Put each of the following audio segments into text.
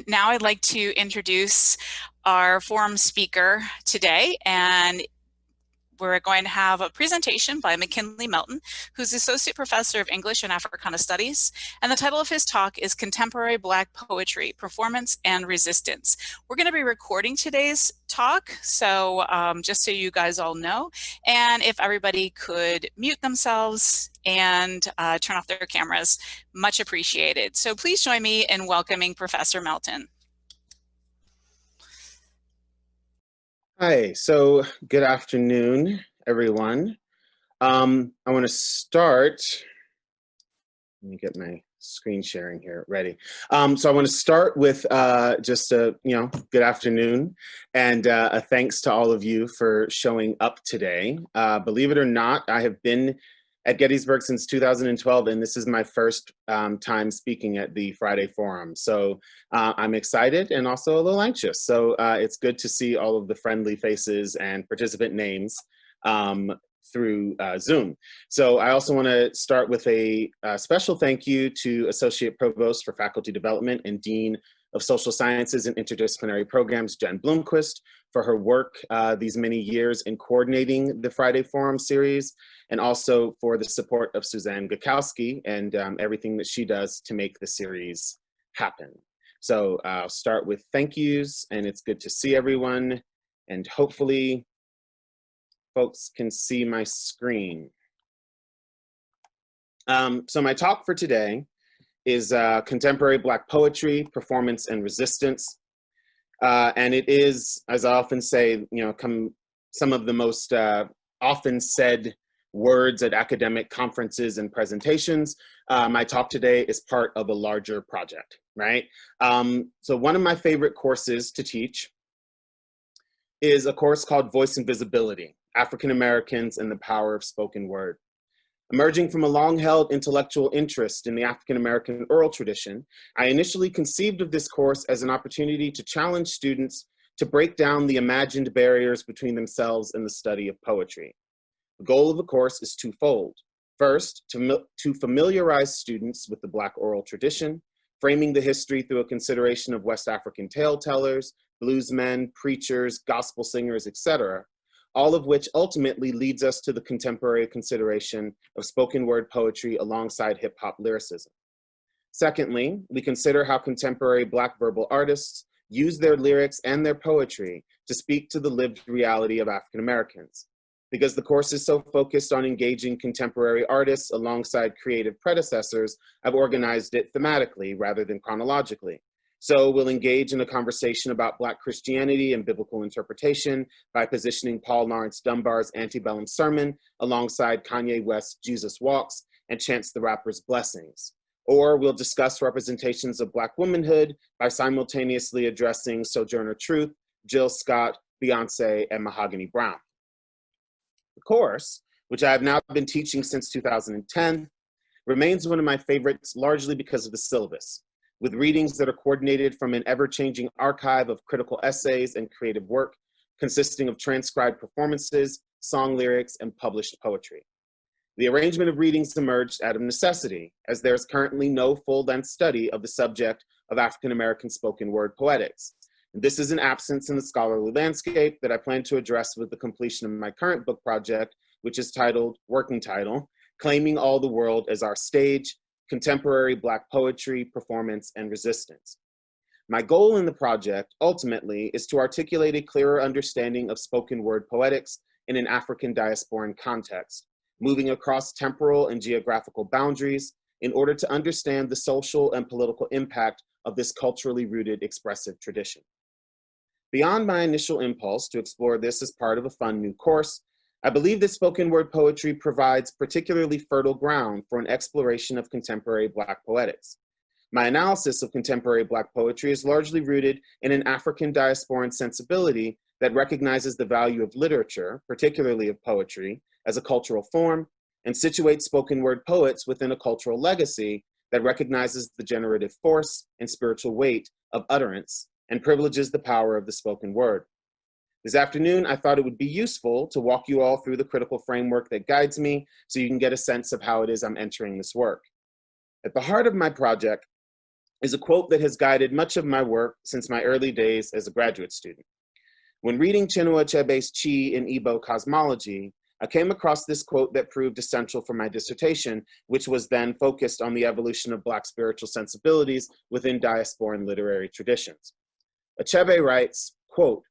Now I'd like to introduce our forum speaker today, and we're going to have a presentation by McKinley Melton, who's Associate Professor of English and Africana Studies, and the title of his talk is Contemporary Black Poetry, Performance and Resistance. We're going to be recording today's talk, so just so you guys all know, and if everybody could mute themselves and turn off their cameras, much appreciated. So please join me in welcoming Professor Melton. Hi, so good afternoon, everyone. I want to start, let me get my screen sharing here ready. So I want to start with just a, good afternoon and a thanks to all of you for showing up today. Believe it or not, I have been at Gettysburg since 2012, and this is my first time speaking at the Friday Forum. So I'm excited and also a little anxious. So it's good to see all of the friendly faces and participant names through Zoom. So I also want to start with a special thank you to Associate Provost for Faculty Development and Dean of Social Sciences and Interdisciplinary Programs, Jen Blomquist, for her work these many years in coordinating the Friday Forum series, and also for the support of Suzanne Gakowski and everything that she does to make the series happen. So I'll start with thank yous, and it's good to see everyone, and hopefully folks can see my screen. So my talk for today is Contemporary Black Poetry, Performance and Resistance. And it is, as I often say, some of the most often said words at academic conferences and presentations. My talk today is part of a larger project, right? So one of my favorite courses to teach is a course called Voice and Visibility, African Americans and the Power of Spoken Word. Emerging from a long-held intellectual interest in the African American oral tradition, I initially conceived of this course as an opportunity to challenge students to break down the imagined barriers between themselves and the study of poetry. The goal of the course is twofold. First, to familiarize students with the Black oral tradition, framing the history through a consideration of West African tale tellers, bluesmen, preachers, gospel singers, etc., all of which ultimately leads us to the contemporary consideration of spoken word poetry alongside hip hop lyricism. Secondly, we consider how contemporary Black verbal artists use their lyrics and their poetry to speak to the lived reality of African Americans. Because the course is so focused on engaging contemporary artists alongside creative predecessors, I've organized it thematically rather than chronologically. So we'll engage in a conversation about Black Christianity and biblical interpretation by positioning Paul Laurence Dunbar's Antebellum Sermon alongside Kanye West's Jesus Walks and Chance the Rapper's Blessings. Or we'll discuss representations of Black womanhood by simultaneously addressing Sojourner Truth, Jill Scott, Beyonce, and Mahogany Brown. The course, which I have now been teaching since 2010, remains one of my favorites largely because of the syllabus, with readings that are coordinated from an ever-changing archive of critical essays and creative work consisting of transcribed performances, song lyrics, and published poetry. The arrangement of readings emerged out of necessity, as there is currently no full-length study of the subject of African-American spoken word poetics. And this is an absence in the scholarly landscape that I plan to address with the completion of my current book project, which is titled, working title, Claiming All the World as Our Stage, Contemporary Black Poetry, Performance, and Resistance. My goal in the project, ultimately, is to articulate a clearer understanding of spoken word poetics in an African diasporan context, moving across temporal and geographical boundaries in order to understand the social and political impact of this culturally rooted expressive tradition. Beyond my initial impulse to explore this as part of a fun new course, I believe that spoken word poetry provides particularly fertile ground for an exploration of contemporary Black poetics. My analysis of contemporary Black poetry is largely rooted in an African diasporan sensibility that recognizes the value of literature, particularly of poetry, as a cultural form, and situates spoken word poets within a cultural legacy that recognizes the generative force and spiritual weight of utterance and privileges the power of the spoken word. This afternoon, I thought it would be useful to walk you all through the critical framework that guides me so you can get a sense of how it is I'm entering this work. At the heart of my project is a quote that has guided much of my work since my early days as a graduate student. When reading Chinua Achebe's Chi in Igbo Cosmology, I came across this quote that proved essential for my dissertation, which was then focused on the evolution of Black spiritual sensibilities within diasporan literary traditions. Achebe writes, quote,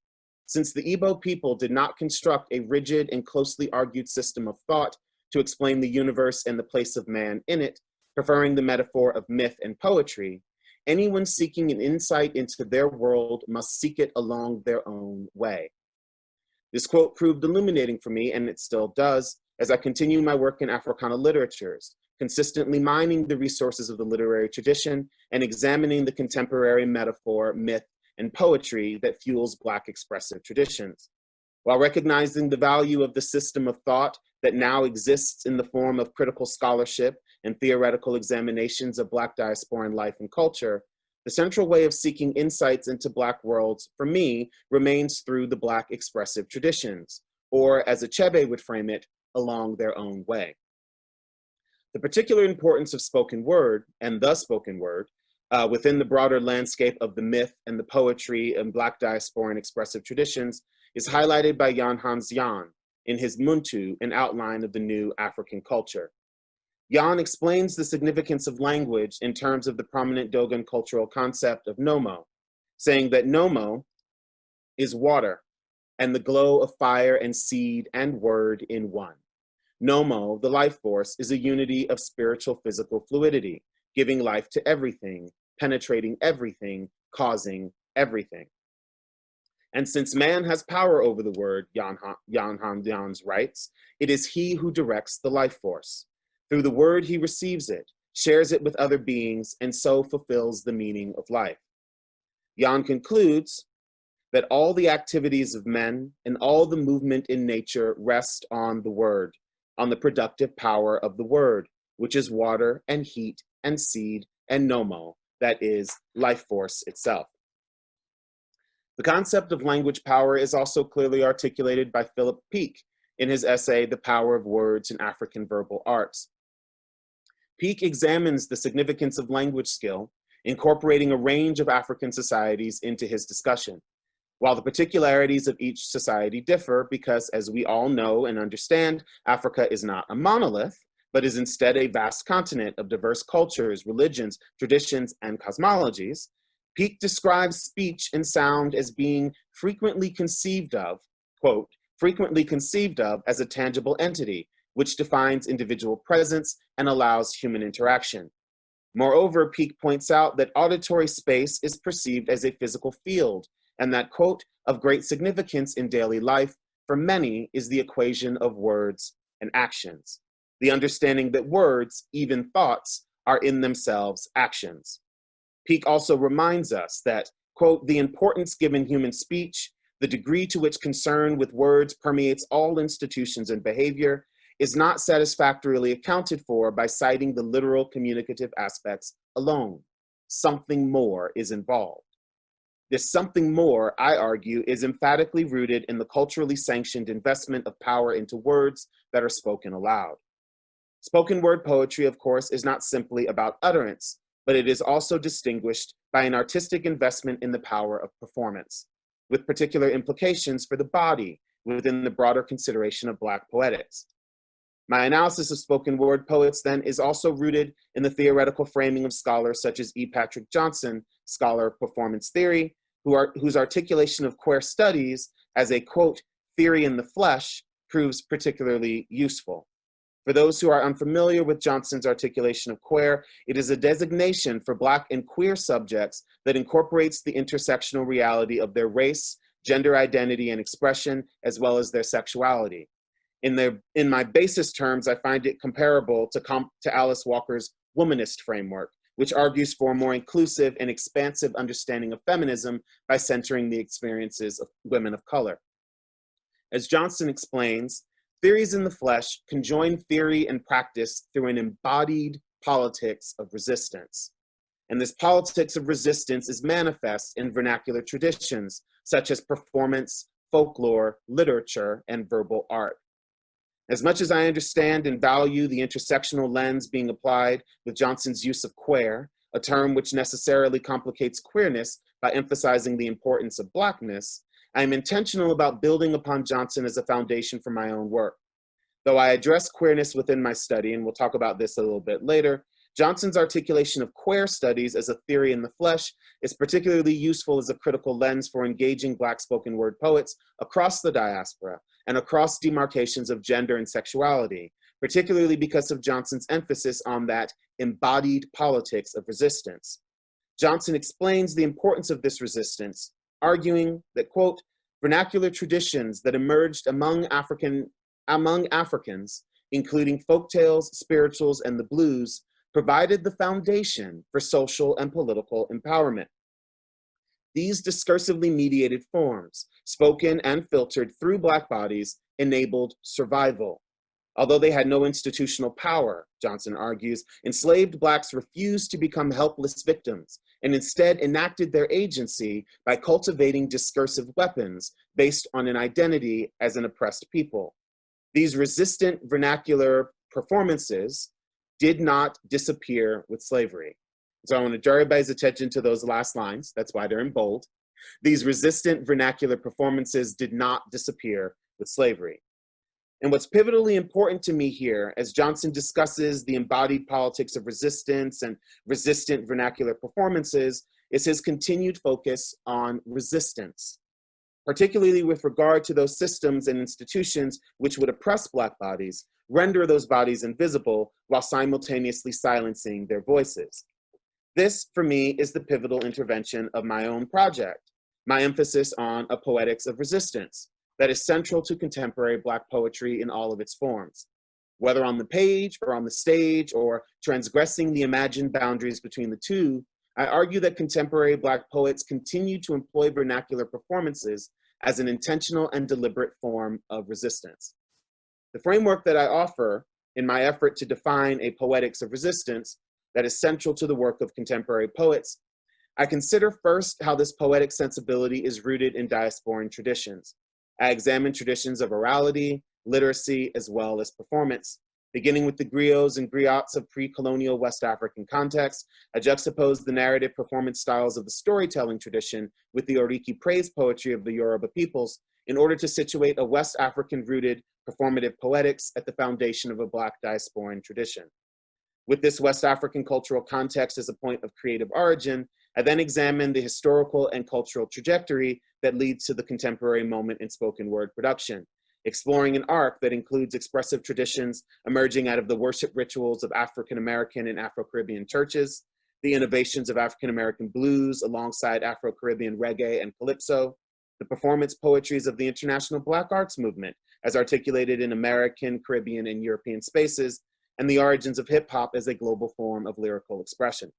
"Since the Igbo people did not construct a rigid and closely argued system of thought to explain the universe and the place of man in it, preferring the metaphor of myth and poetry, anyone seeking an insight into their world must seek it along their own way." This quote proved illuminating for me, and it still does, as I continue my work in Africana literatures, consistently mining the resources of the literary tradition and examining the contemporary metaphor, myth, and poetry that fuels Black expressive traditions. While recognizing the value of the system of thought that now exists in the form of critical scholarship and theoretical examinations of Black diasporan life and culture, the central way of seeking insights into Black worlds, for me, remains through the Black expressive traditions, or as Achebe would frame it, along their own way. The particular importance of spoken word, and the spoken word, within the broader landscape of the myth and the poetry and Black diasporan expressive traditions is highlighted by Jan Hans Jahn in his Muntu, an outline of the new African culture. Jan explains the significance of language in terms of the prominent Dogon cultural concept of Nomo, saying that Nomo is water and the glow of fire and seed and word in one. Nomo, the life force, is a unity of spiritual physical fluidity, giving life to everything, penetrating everything, causing everything. And since man has power over the word, Jan Hans writes, it is he who directs the life force. Through the word, he receives it, shares it with other beings, and so fulfills the meaning of life. Jan concludes that all the activities of men and all the movement in nature rest on the word, on the productive power of the word, which is water and heat and seed and nomo, that is, life force itself. The concept of language power is also clearly articulated by Philip Peake in his essay, The Power of Words in African Verbal Arts. Peake examines the significance of language skill, incorporating a range of African societies into his discussion. While the particularities of each society differ because, as we all know and understand, Africa is not a monolith, but is instead a vast continent of diverse cultures, religions, traditions, and cosmologies, Peake describes speech and sound as being frequently conceived of, quote, frequently conceived of as a tangible entity, which defines individual presence and allows human interaction. Moreover, Peake points out that auditory space is perceived as a physical field, and that, quote, of great significance in daily life for many is the equation of words and actions, the understanding that words, even thoughts, are in themselves actions. Peake also reminds us that, quote, the importance given human speech, the degree to which concern with words permeates all institutions and behavior, is not satisfactorily accounted for by citing the literal communicative aspects alone. Something more is involved. This something more, I argue, is emphatically rooted in the culturally sanctioned investment of power into words that are spoken aloud. Spoken word poetry, of course, is not simply about utterance, but it is also distinguished by an artistic investment in the power of performance, with particular implications for the body within the broader consideration of Black poetics. My analysis of spoken word poets, then, is also rooted in the theoretical framing of scholars such as E. Patrick Johnson, scholar of performance theory, whose articulation of queer studies as a, quote, theory in the flesh proves particularly useful. For those who are unfamiliar with Johnson's articulation of queer, it is a designation for Black and queer subjects that incorporates the intersectional reality of their race, gender identity and expression, as well as their sexuality. In my basis terms, I find it comparable to Alice Walker's womanist framework, which argues for a more inclusive and expansive understanding of feminism by centering the experiences of women of color. As Johnson explains, theories in the flesh conjoin theory and practice through an embodied politics of resistance. And this politics of resistance is manifest in vernacular traditions, such as performance, folklore, literature, and verbal art. As much as I understand and value the intersectional lens being applied with Johnson's use of queer, a term which necessarily complicates queerness by emphasizing the importance of Blackness, I am intentional about building upon Johnson as a foundation for my own work. Though I address queerness within my study, and we'll talk about this a little bit later, Johnson's articulation of queer studies as a theory in the flesh is particularly useful as a critical lens for engaging Black spoken word poets across the diaspora and across demarcations of gender and sexuality, particularly because of Johnson's emphasis on that embodied politics of resistance. Johnson explains the importance of this resistance, arguing that, quote, vernacular traditions that emerged among Africans, including folktales, spirituals, and the blues, provided the foundation for social and political empowerment. These discursively mediated forms, spoken and filtered through Black bodies, enabled survival. Although they had no institutional power, Johnson argues, enslaved Blacks refused to become helpless victims and instead enacted their agency by cultivating discursive weapons based on an identity as an oppressed people. These resistant vernacular performances did not disappear with slavery. So I want to draw everybody's attention to those last lines. That's why they're in bold. These resistant vernacular performances did not disappear with slavery. And what's pivotally important to me here, as Johnson discusses the embodied politics of resistance and resistant vernacular performances, is his continued focus on resistance, particularly with regard to those systems and institutions which would oppress Black bodies, render those bodies invisible while simultaneously silencing their voices. This, for me, is the pivotal intervention of my own project, my emphasis on a poetics of resistance that is central to contemporary Black poetry in all of its forms. Whether on the page or on the stage or transgressing the imagined boundaries between the two, I argue that contemporary Black poets continue to employ vernacular performances as an intentional and deliberate form of resistance. The framework that I offer in my effort to define a poetics of resistance that is central to the work of contemporary poets, I consider first how this poetic sensibility is rooted in diasporan traditions. I examine traditions of orality, literacy, as well as performance. Beginning with the griots and griots of pre-colonial West African context, I juxtapose the narrative performance styles of the storytelling tradition with the Oriki praise poetry of the Yoruba peoples in order to situate a West African-rooted performative poetics at the foundation of a Black diasporan tradition. With this West African cultural context as a point of creative origin, I then examine the historical and cultural trajectory that leads to the contemporary moment in spoken word production, exploring an arc that includes expressive traditions emerging out of the worship rituals of African-American and Afro-Caribbean churches, the innovations of African-American blues alongside Afro-Caribbean reggae and calypso, the performance poetries of the international Black arts movement as articulated in American, Caribbean, and European spaces, and the origins of hip hop as a global form of lyrical expression.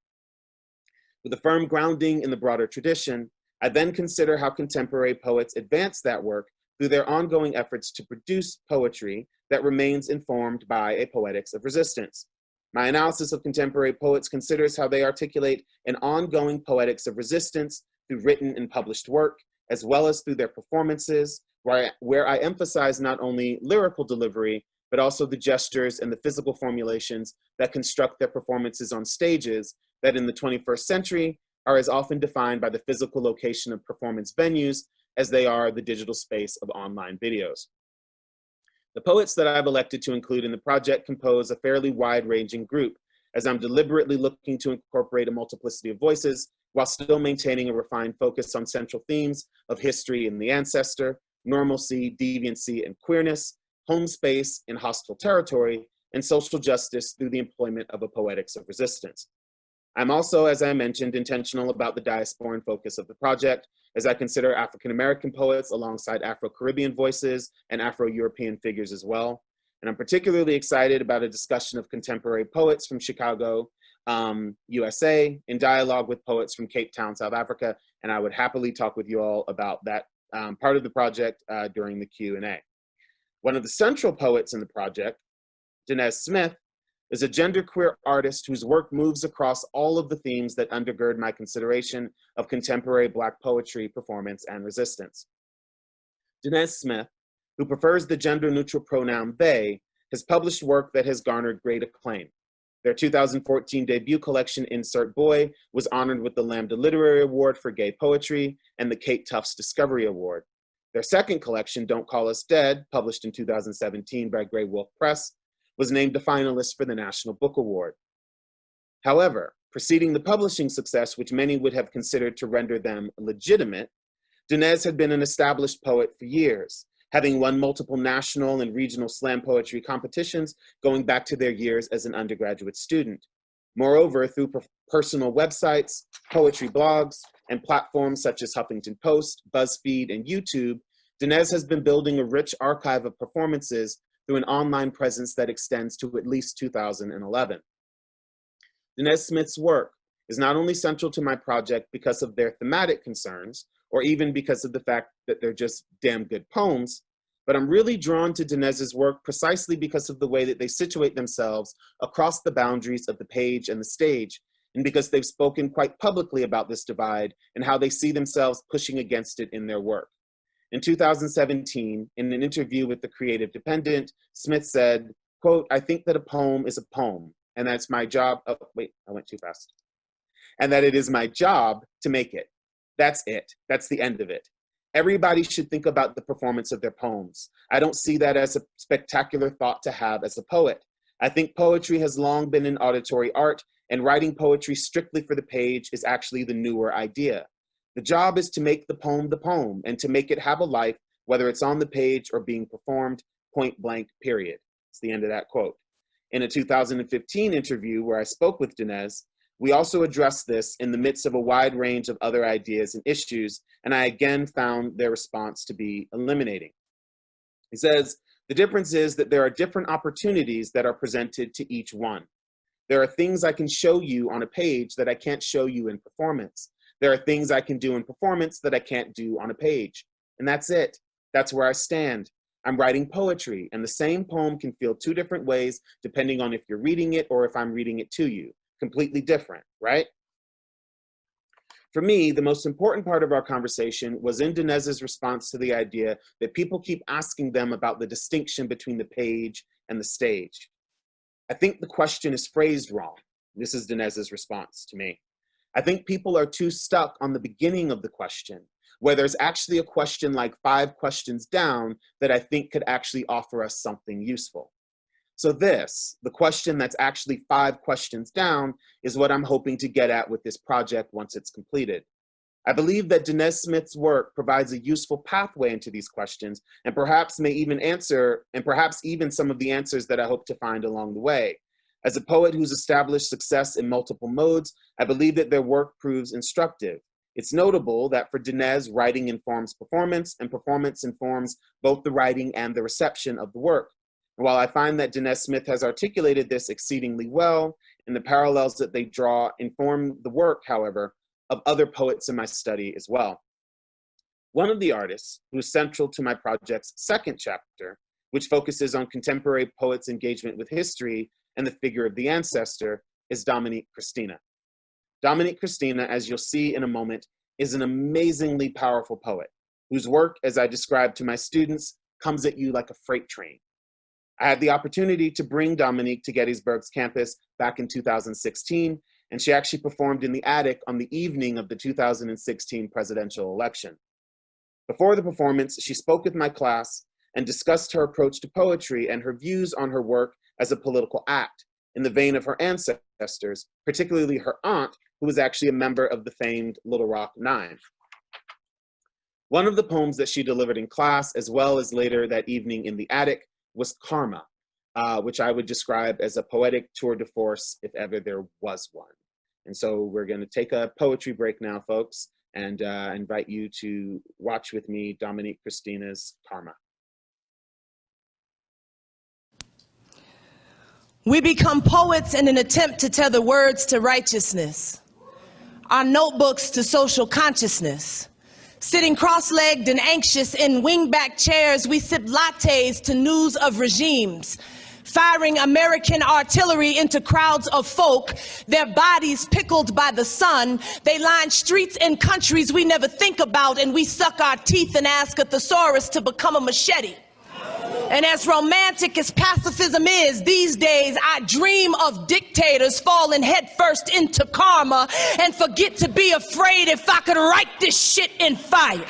With a firm grounding in the broader tradition, I then consider how contemporary poets advance that work through their ongoing efforts to produce poetry that remains informed by a poetics of resistance. My analysis of contemporary poets considers how they articulate an ongoing poetics of resistance through written and published work, as well as through their performances, where I emphasize not only lyrical delivery, but also the gestures and the physical formulations that construct their performances on stages that in the 21st century are as often defined by the physical location of performance venues as they are the digital space of online videos. The poets that I've elected to include in the project compose a fairly wide-ranging group, as I'm deliberately looking to incorporate a multiplicity of voices while still maintaining a refined focus on central themes of history and the ancestor, normalcy, deviancy, and queerness, home space and hostile territory, and social justice through the employment of a poetics of resistance. I'm also, as I mentioned, intentional about the diasporan focus of the project, as I consider African-American poets alongside Afro-Caribbean voices and Afro-European figures as well. And I'm particularly excited about a discussion of contemporary poets from Chicago, USA, in dialogue with poets from Cape Town, South Africa, and I would happily talk with you all about that part of the project during the Q&A. One of the central poets in the project, Dinez Smith, is a genderqueer artist whose work moves across all of the themes that undergird my consideration of contemporary Black poetry, performance, and resistance. Dinez Smith, who prefers the gender-neutral pronoun they, has published work that has garnered great acclaim. Their 2014 debut collection, Insert Boy, was honored with the Lambda Literary Award for Gay Poetry and the Kate Tufts Discovery Award. Their second collection, Don't Call Us Dead, published in 2017 by Grey Wolf Press, was named a finalist for the National Book Award. However, preceding the publishing success, which many would have considered to render them legitimate, Dinez had been an established poet for years, having won multiple national and regional slam poetry competitions going back to their years as an undergraduate student. Moreover, through personal websites, poetry blogs, and platforms such as Huffington Post, BuzzFeed, and YouTube, Dinez has been building a rich archive of performances through an online presence that extends to at least 2011. Dinez Smith's work is not only central to my project because of their thematic concerns, or even because of the fact that they're just damn good poems, but I'm really drawn to Dinez's work precisely because of the way that they situate themselves across the boundaries of the page and the stage, and because they've spoken quite publicly about this divide and how they see themselves pushing against it in their work. In 2017, in an interview with The Creative Dependent, Smith said, quote, "I think that a poem is a poem, and that's my job," oh, wait, I went too fast. "And that it is my job to make it. That's it. That's the end of it. Everybody should think about the performance of their poems. I don't see that as a spectacular thought to have as a poet. I think poetry has long been an auditory art, and writing poetry strictly for the page is actually the newer idea. The job is to make the poem, and to make it have a life, whether it's on the page or being performed, point blank, period." It's the end of that quote. In a 2015 interview where I spoke with Dinez, we also addressed this in the midst of a wide range of other ideas and issues, and I again found their response to be eliminating. He says, "The difference is that there are different opportunities that are presented to each one. There are things I can show you on a page that I can't show you in performance. There are things I can do in performance that I can't do on a page. And that's it. That's where I stand. I'm writing poetry, and the same poem can feel two different ways depending on if you're reading it or if I'm reading it to you. Completely different, right?" For me, the most important part of our conversation was in Dinez's response to the idea that people keep asking them about the distinction between the page and the stage. "I think the question is phrased wrong." This is Dinez's response to me. "I think people are too stuck on the beginning of the question, where there's actually a question like 5 questions down that I think could actually offer us something useful. So this, the question that's actually 5 questions down, is what I'm hoping to get at with this project once it's completed. I believe that Dinez Smith's work provides a useful pathway into these questions, and perhaps even some of the answers that I hope to find along the way. As a poet who's established success in multiple modes, I believe that their work proves instructive. It's notable that for Dinez, writing informs performance, and performance informs both the writing and the reception of the work. And while I find that Dinez Smith has articulated this exceedingly well, and the parallels that they draw inform the work, however, of other poets in my study as well. One of the artists who's central to my project's second chapter, which focuses on contemporary poets' engagement with history and the figure of the ancestor, is Dominique Christina. Dominique Christina, as you'll see in a moment, is an amazingly powerful poet whose work, as I described to my students, comes at you like a freight train. I had the opportunity to bring Dominique to Gettysburg's campus back in 2016, and she actually performed in the attic on the evening of the 2016 presidential election. Before the performance, she spoke with my class and discussed her approach to poetry and her views on her work as a political act, in the vein of her ancestors, particularly her aunt, who was actually a member of the famed Little Rock Nine. One of the poems that she delivered in class, as well as later that evening in the attic, was Karma, which I would describe as a poetic tour de force if ever there was one. And so we're going to take a poetry break now, folks, and invite you to watch with me Dominique Christina's Karma. We become poets in an attempt to tether words to righteousness, our notebooks to social consciousness. Sitting cross-legged and anxious in wingback chairs, we sip lattes to news of regimes, firing American artillery into crowds of folk, their bodies pickled by the sun. They line streets in countries we never think about, and we suck our teeth and ask a thesaurus to become a machete. And as romantic as pacifism is, these days I dream of dictators falling headfirst into karma and forget to be afraid if I could write this shit in fire.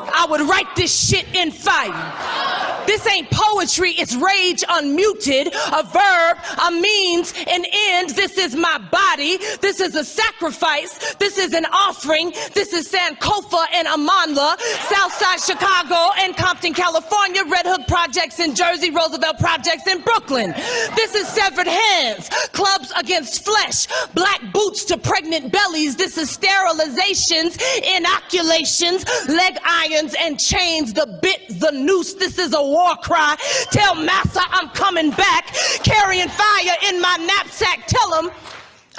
I would write this shit in fire. This ain't poetry, it's rage unmuted, a verb, a means, an end. This is my body. This is a sacrifice. This is an offering. This is Sankofa and Amanla, Southside Chicago and Compton, California, Red Hook Projects in Jersey, Roosevelt Projects in Brooklyn. This is severed hands, clubs against flesh, black boots to pregnant bellies. This is sterilizations, inoculations, leg irons and chains, the bit, the noose. This is a war cry. Tell Massa I'm coming back, carrying fire in my knapsack. Tell him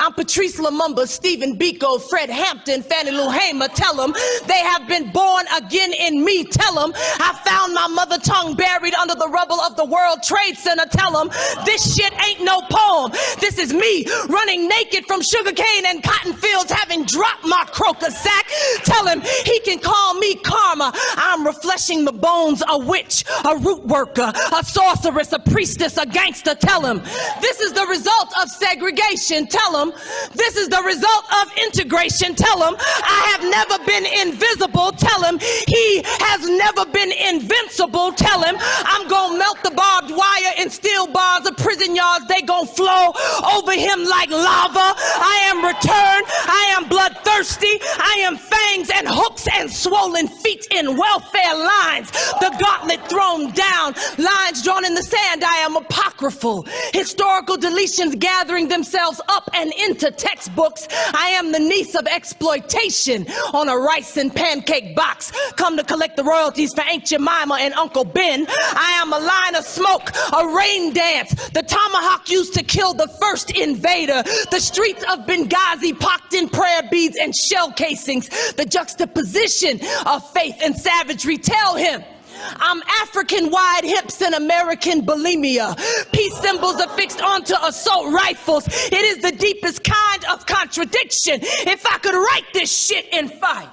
I'm Patrice Lumumba, Stephen Biko, Fred Hampton, Fannie Lou Hamer. Tell them they have been born again in me. Tell them I found my mother tongue buried under the rubble of the World Trade Center. Tell them this shit ain't no poem. This is me running naked from sugarcane and cotton fields, having dropped my croaker sack. Tell him he can call me karma. I'm refreshing the bones, a witch, a root worker, a sorceress, a priestess, a gangster. Tell him this is the result of segregation. Tell him this is the result of integration. Tell him I have never been invisible. Tell him he has never been invincible. Tell him I'm gonna melt the barbed wire in steel bars of prison yards. They gonna flow over him like lava. I am returned. I am bloodthirsty. I am fangs and hooks and swollen feet in welfare lines. The gauntlet thrown down, lines drawn in the sand. I am apocryphal. Historical deletions gathering themselves up and into textbooks. I am the niece of exploitation on a rice and pancake box. Come to collect the royalties for Aunt Jemima and Uncle Ben. I am a line of smoke, a rain dance. The tomahawk used to kill the first invader. The streets of Benghazi pocked in prayer beads and shell casings. The juxtaposition of faith and savagery. Tell him I'm African wide hips and American bulimia. Peace symbols affixed onto assault rifles. It is the deepest kind of contradiction. If I could write this shit in fire,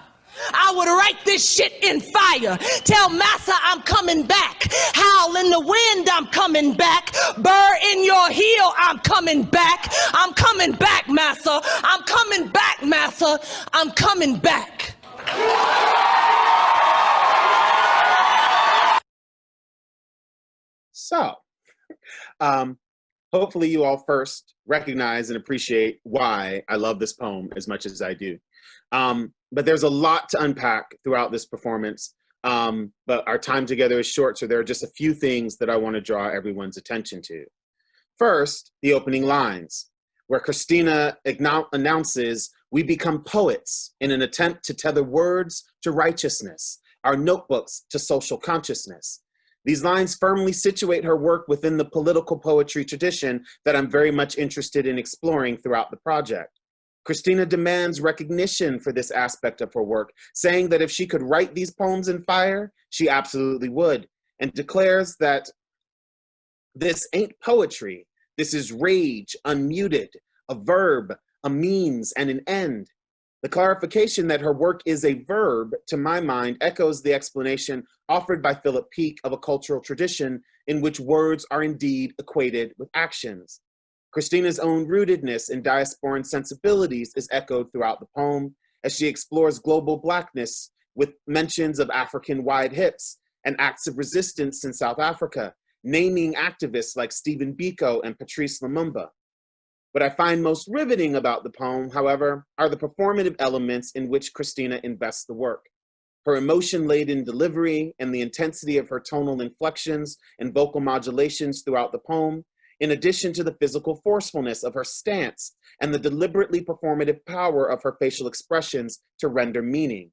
I would write this shit in fire. Tell Massa I'm coming back. Howl in the wind, I'm coming back. Burr in your heel, I'm coming back. I'm coming back, Massa. I'm coming back, Massa. I'm coming back. So, hopefully you all first recognize and appreciate why I love this poem as much as I do. But there's a lot to unpack throughout this performance, but our time together is short, so there are just a few things that I want to draw everyone's attention to. First, the opening lines, where Christina announces, "We become poets in an attempt to tether words to righteousness, our notebooks to social consciousness." These lines firmly situate her work within the political poetry tradition that I'm very much interested in exploring throughout the project. Christina demands recognition for this aspect of her work, saying that if she could write these poems in fire, she absolutely would, and declares that this ain't poetry, this is rage unmuted, a verb, a means, and an end. The clarification that her work is a verb, to my mind, echoes the explanation offered by Philip Peake of a cultural tradition in which words are indeed equated with actions. Christina's own rootedness in diasporan sensibilities is echoed throughout the poem as she explores global Blackness with mentions of African wide hips and acts of resistance in South Africa, naming activists like Stephen Biko and Patrice Lumumba. What I find most riveting about the poem, however, are the performative elements in which Christina invests the work. Her emotion-laden delivery and the intensity of her tonal inflections and vocal modulations throughout the poem, in addition to the physical forcefulness of her stance and the deliberately performative power of her facial expressions to render meaning.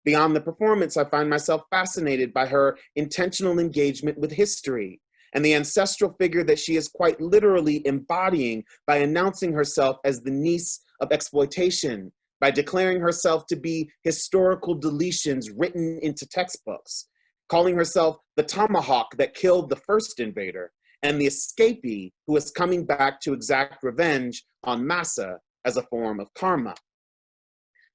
Beyond the performance, I find myself fascinated by her intentional engagement with history and the ancestral figure that she is quite literally embodying by announcing herself as the niece of exploitation, by declaring herself to be historical deletions written into textbooks, calling herself the tomahawk that killed the first invader, and the escapee who is coming back to exact revenge on Massa as a form of karma.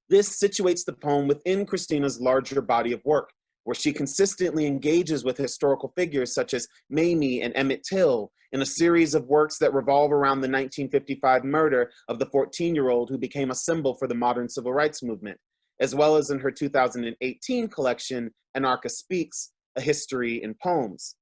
This situates the poem within Christina's larger body of work, where she consistently engages with historical figures such as Mamie and Emmett Till in a series of works that revolve around the 1955 murder of the 14-year-old who became a symbol for the modern civil rights movement, as well as in her 2018 collection, Anarcha Speaks, A History in Poems.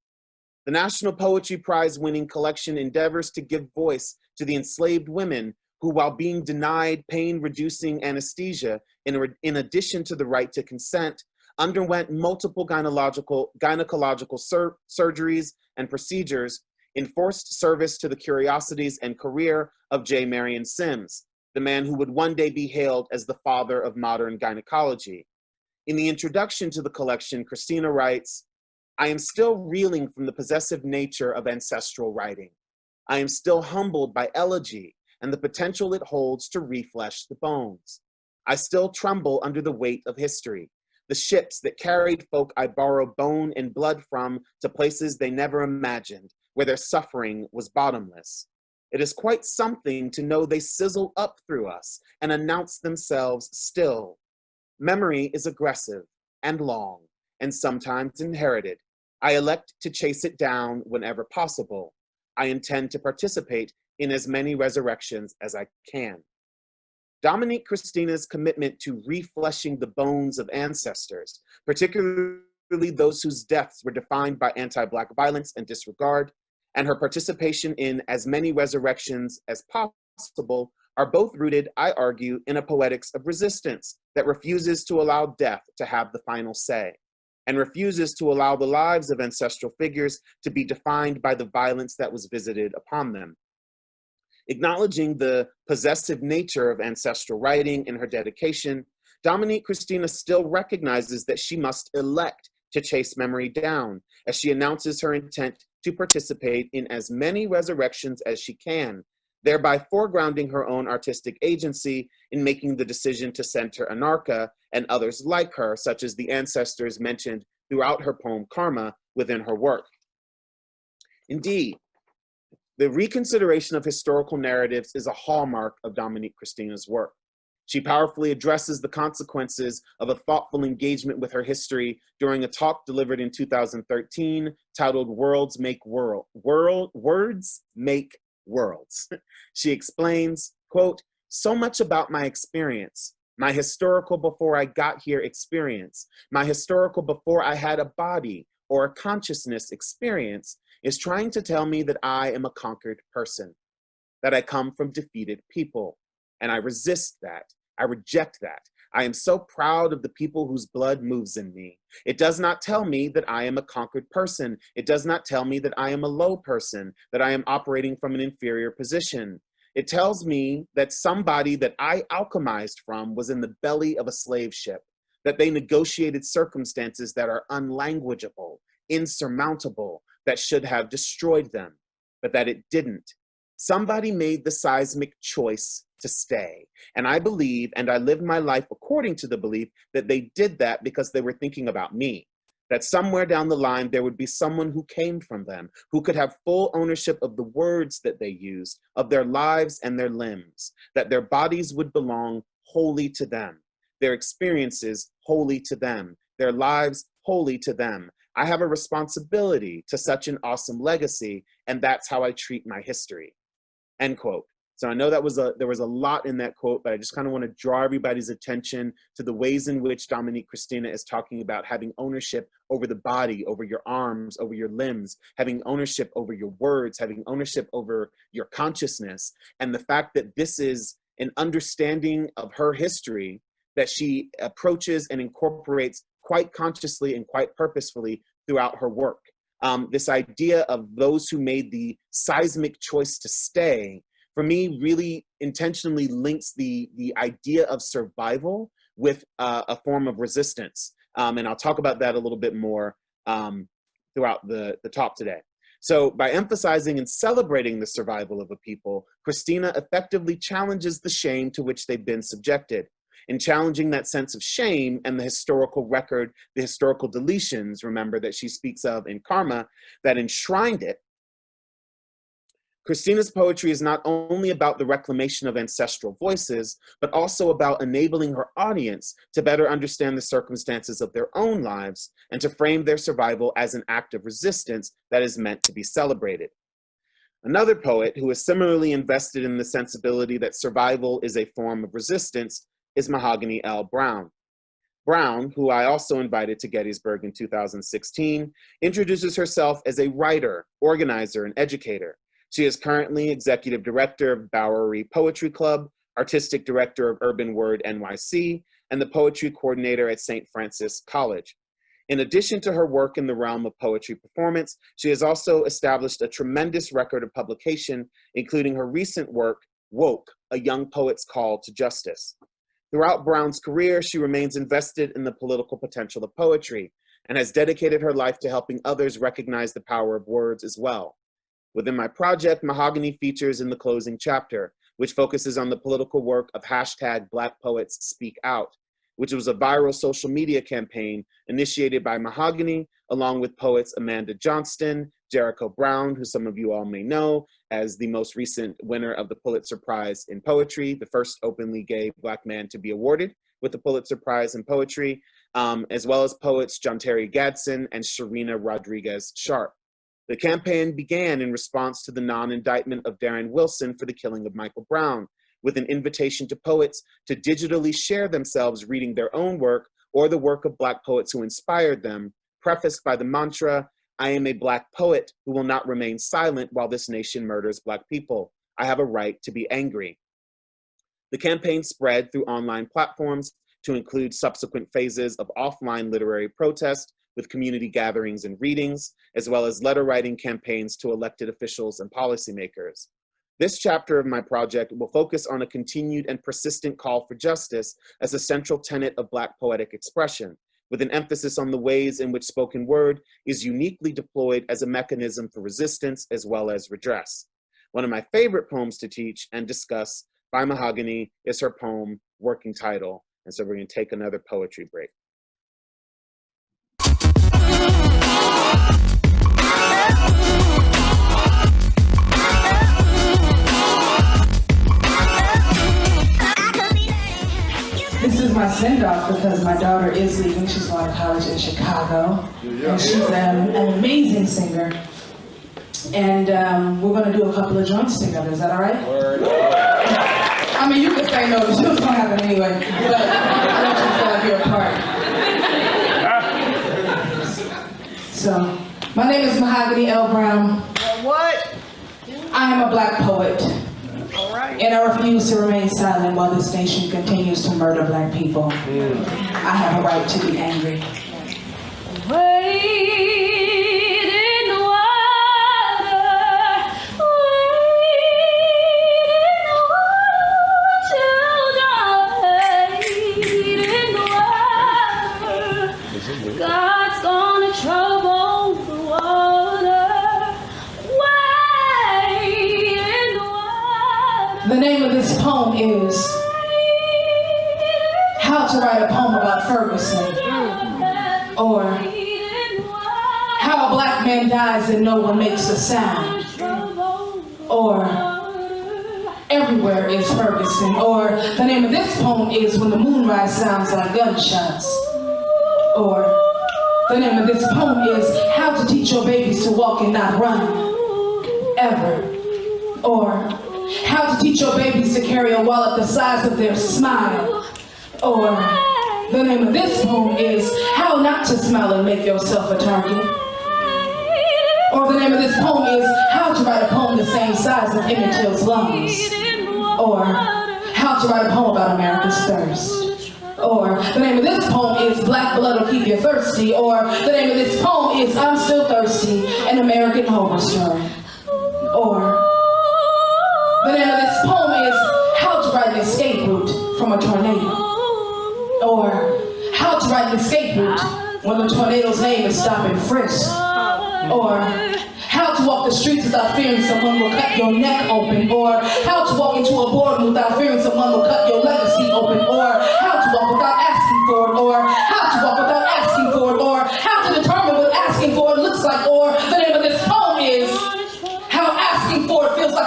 The National Poetry Prize-winning collection endeavors to give voice to the enslaved women who, while being denied pain-reducing anesthesia, in addition to the right to consent, underwent multiple gynecological surgeries and procedures in forced service to the curiosities and career of J. Marion Sims, the man who would one day be hailed as the father of modern gynecology. In the introduction to the collection, Christina writes, "I am still reeling from the possessive nature of ancestral writing. I am still humbled by elegy and the potential it holds to reflesh the bones. I still tremble under the weight of history, the ships that carried folk I borrow bone and blood from to places they never imagined, where their suffering was bottomless. It is quite something to know they sizzle up through us and announce themselves still. Memory is aggressive and long, and sometimes inherited. I elect to chase it down whenever possible. I intend to participate in as many resurrections as I can." Dominique Christina's commitment to refleshing the bones of ancestors, particularly those whose deaths were defined by anti-Black violence and disregard, and her participation in as many resurrections as possible are both rooted, I argue, in a poetics of resistance that refuses to allow death to have the final say, and refuses to allow the lives of ancestral figures to be defined by the violence that was visited upon them. Acknowledging the possessive nature of ancestral writing in her dedication, Dominique Christina still recognizes that she must elect to chase memory down, as she announces her intent to participate in as many resurrections as she can, thereby foregrounding her own artistic agency in making the decision to center Anarcha and others like her, such as the ancestors mentioned throughout her poem Karma, within her work. Indeed, the reconsideration of historical narratives is a hallmark of Dominique Christina's work. She powerfully addresses the consequences of a thoughtful engagement with her history during a talk delivered in 2013 titled Words Make Worlds. She explains, quote, "So much about my experience, my historical before I got here experience, my historical before I had a body or a consciousness experience is trying to tell me that I am a conquered person, that I come from defeated people. And I resist that. I reject that. I am so proud of the people whose blood moves in me. It does not tell me that I am a conquered person. It does not tell me that I am a low person, that I am operating from an inferior position. It tells me that somebody that I alchemized from was in the belly of a slave ship, that they negotiated circumstances that are unlanguageable, insurmountable, that should have destroyed them, but that it didn't. Somebody made the seismic choice to stay. And I believe, and I lived my life according to the belief that they did that because they were thinking about me, that somewhere down the line, there would be someone who came from them, who could have full ownership of the words that they used, of their lives and their limbs, that their bodies would belong wholly to them, their experiences wholly to them, their lives wholly to them. I have a responsibility to such an awesome legacy, and that's how I treat my history." End quote. So I know there was a lot in that quote, but I just kind of want to draw everybody's attention to the ways in which Dominique Christina is talking about having ownership over the body, over your arms, over your limbs, having ownership over your words, having ownership over your consciousness, and the fact that this is an understanding of her history that she approaches and incorporates quite consciously and quite purposefully throughout her work. This idea of those who made the seismic choice to stay, for me, really intentionally links the idea of survival with a form of resistance. And I'll talk about that a little bit more throughout the talk today. So by emphasizing and celebrating the survival of a people, Christina effectively challenges the shame to which they've been subjected. In challenging that sense of shame and the historical record, the historical deletions, remember, that she speaks of in Karma, that enshrined it, Christina's poetry is not only about the reclamation of ancestral voices, but also about enabling her audience to better understand the circumstances of their own lives and to frame their survival as an act of resistance that is meant to be celebrated. Another poet who is similarly invested in the sensibility that survival is a form of resistance is Mahogany L. Browne. Browne, who I also invited to Gettysburg in 2016, introduces herself as a writer, organizer, and educator. She is currently executive director of Bowery Poetry Club, artistic director of Urban Word NYC, and the poetry coordinator at St. Francis College. In addition to her work in the realm of poetry performance, she has also established a tremendous record of publication, including her recent work, Woke, A Young Poet's Call to Justice. Throughout Browne's career, she remains invested in the political potential of poetry and has dedicated her life to helping others recognize the power of words as well. Within my project, Mahogany features in the closing chapter, which focuses on the political work of hashtag Black Poets Speak Out, which was a viral social media campaign initiated by Mahogany, along with poets Amanda Johnston, Jericho Brown, who some of you all may know as the most recent winner of the Pulitzer Prize in Poetry, the first openly gay Black man to be awarded with the Pulitzer Prize in Poetry, as well as poets John Terry Gadsden and Sharina Rodriguez Sharp. The campaign began in response to the non-indictment of Darren Wilson for the killing of Michael Brown, with an invitation to poets to digitally share themselves reading their own work or the work of Black poets who inspired them, prefaced by the mantra, "I am a Black poet who will not remain silent while this nation murders Black people. I have a right to be angry." The campaign spread through online platforms to include subsequent phases of offline literary protest with community gatherings and readings, as well as letter writing campaigns to elected officials and policymakers. This chapter of my project will focus on a continued and persistent call for justice as a central tenet of Black poetic expression, with an emphasis on the ways in which spoken word is uniquely deployed as a mechanism for resistance as well as redress. One of my favorite poems to teach and discuss by Mahogany is her poem, Working Title. And so we're going to take another poetry break. This is my send-off because my daughter is leaving. She's going to college in Chicago. And she's an amazing singer. And we're going to do a couple of joints together. Is that all right? Word. I mean, you could say no, but she was going to happen anyway. But I want you to feel like you're a part. So, my name is Mahogany L. Browne. What? I am a Black poet. All right. And I refuse to remain silent while this nation continues to murder Black people. I have a right to be angry. God's gonna trouble the water. Wade in the water. The name of this poem is How to Write a Poem About Ferguson, or How a Black Man Dies and No One Makes a Sound, or Everywhere is Ferguson, or the name of this poem is When the Moonrise Sounds Like Gunshots, or the name of this poem is How to Teach Your Babies to Walk and Not Run, Ever, or How to Teach Your Babies to Carry a Wallet the Size of Their Smile, or the name of this poem is How Not to Smile and Make Yourself a Target, or the name of this poem is How to Write a Poem the Same Size as Emmett Till's lungs, or How to Write a Poem About America's Thirst. Or the name of this poem is Black Blood Will Keep You Thirsty. Or the name of this poem is I'm Still Thirsty, an American Horror Story. Or the name of this poem is How to Write an Escape Route from a Tornado. Or How to Write an Escape Route when the tornado's name is Stop and Frisk. Or How to Walk the Streets without fearing someone will cut your neck open. Or How to Walk into a boardroom without fearing someone will cut your legacy open. Or How to Walk without asking for it. Or How to Walk without asking for it. Or How to Determine what asking for it looks like. Or the name of this poem is How Asking for It Feels Like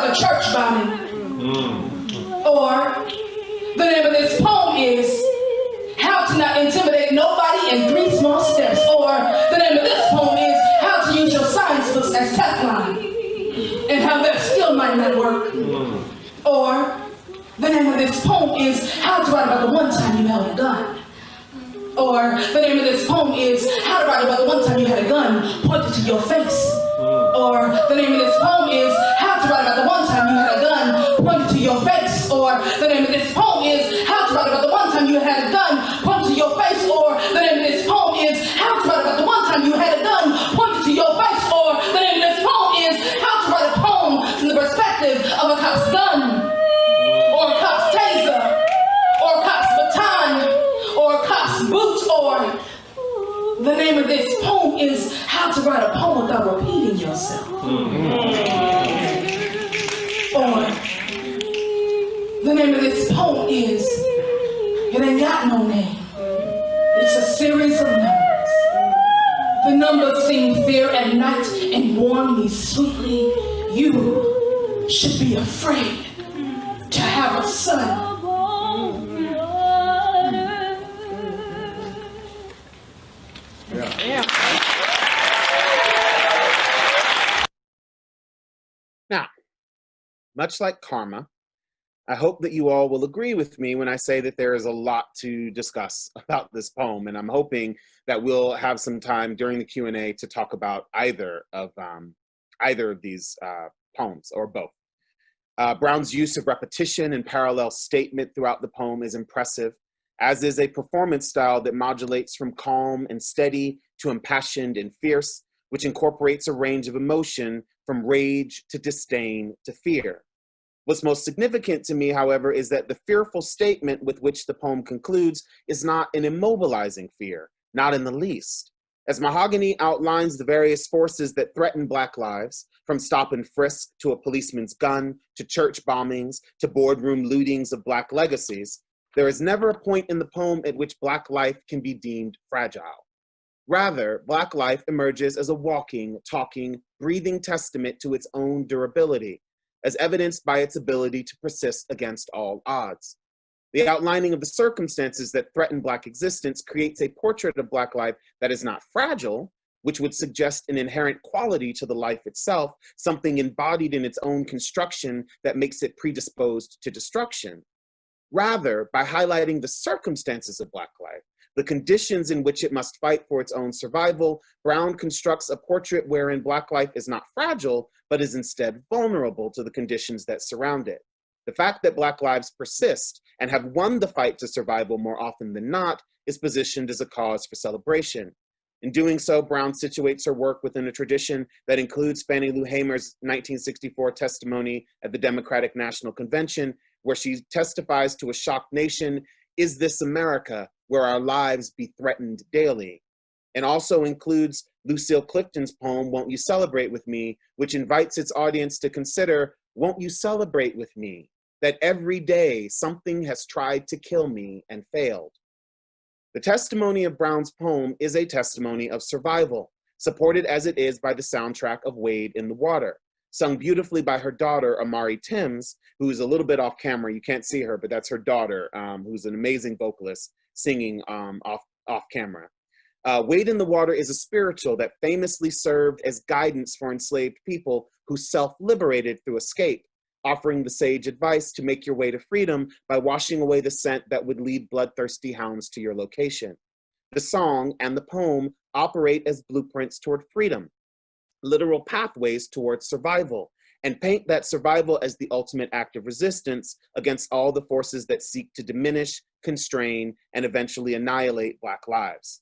3 small steps. Or the name of this poem is how to use your science books as Teflon and how that still might not work. Or the name of this poem is how to write about the one time you held a gun. Or the name of this poem is how to write about the one time you had a gun pointed to your face. Or the name of this poem is how to write about the one time you had a gun pointed to your face. Or the name of this poem is how to write about the one time you had a gun pointed to your face. Or the name of this poem is how to write about the one time you had a gun pointed to your face. Or the name of this poem is how to write a poem from the perspective of a cop's gun, or a cop's taser, or a cop's baton, or a cop's boot. Or the name of this poem is how to write a poem without repeating yourself. Or the name of this poem is, it ain't got no name. It's a series of numbers. The numbers sing fear at night and warn me sweetly. You should be afraid to have a son. Now, much like karma, I hope that you all will agree with me when I say that there is a lot to discuss about this poem, and I'm hoping that we'll have some time during the Q&A to talk about either of these poems, or both. Brown's use of repetition and parallel statement throughout the poem is impressive, as is a performance style that modulates from calm and steady to impassioned and fierce, which incorporates a range of emotion from rage to disdain to fear. What's most significant to me, however, is that the fearful statement with which the poem concludes is not an immobilizing fear, not in the least. As Mahogany outlines the various forces that threaten Black lives, from stop and frisk to a policeman's gun, to church bombings, to boardroom lootings of Black legacies, there is never a point in the poem at which Black life can be deemed fragile. Rather, Black life emerges as a walking, talking, breathing testament to its own durability, as evidenced by its ability to persist against all odds. The outlining of the circumstances that threaten Black existence creates a portrait of Black life that is not fragile, which would suggest an inherent quality to the life itself, something embodied in its own construction that makes it predisposed to destruction. Rather, by highlighting the circumstances of Black life, the conditions in which it must fight for its own survival, Brown constructs a portrait wherein Black life is not fragile, but is instead vulnerable to the conditions that surround it. The fact that Black lives persist and have won the fight to survival more often than not is positioned as a cause for celebration. In doing so, Brown situates her work within a tradition that includes Fannie Lou Hamer's 1964 testimony at the Democratic National Convention, where she testifies to a shocked nation, "Is this America, where our lives be threatened daily?" And also includes Lucille Clifton's poem, "Won't You Celebrate With Me," which invites its audience to consider, won't you celebrate with me, that every day something has tried to kill me and failed. The testimony of Brown's poem is a testimony of survival, supported as it is by the soundtrack of Wade in the Water, sung beautifully by her daughter, Amari Timms, who's a little bit off camera. You can't see her, but that's her daughter, who's an amazing vocalist singing off camera. Wade in the Water is a spiritual that famously served as guidance for enslaved people who self-liberated through escape, offering the sage advice to make your way to freedom by washing away the scent that would lead bloodthirsty hounds to your location. The song and the poem operate as blueprints toward freedom, literal pathways towards survival, and paint that survival as the ultimate act of resistance against all the forces that seek to diminish, constrain, and eventually annihilate Black lives.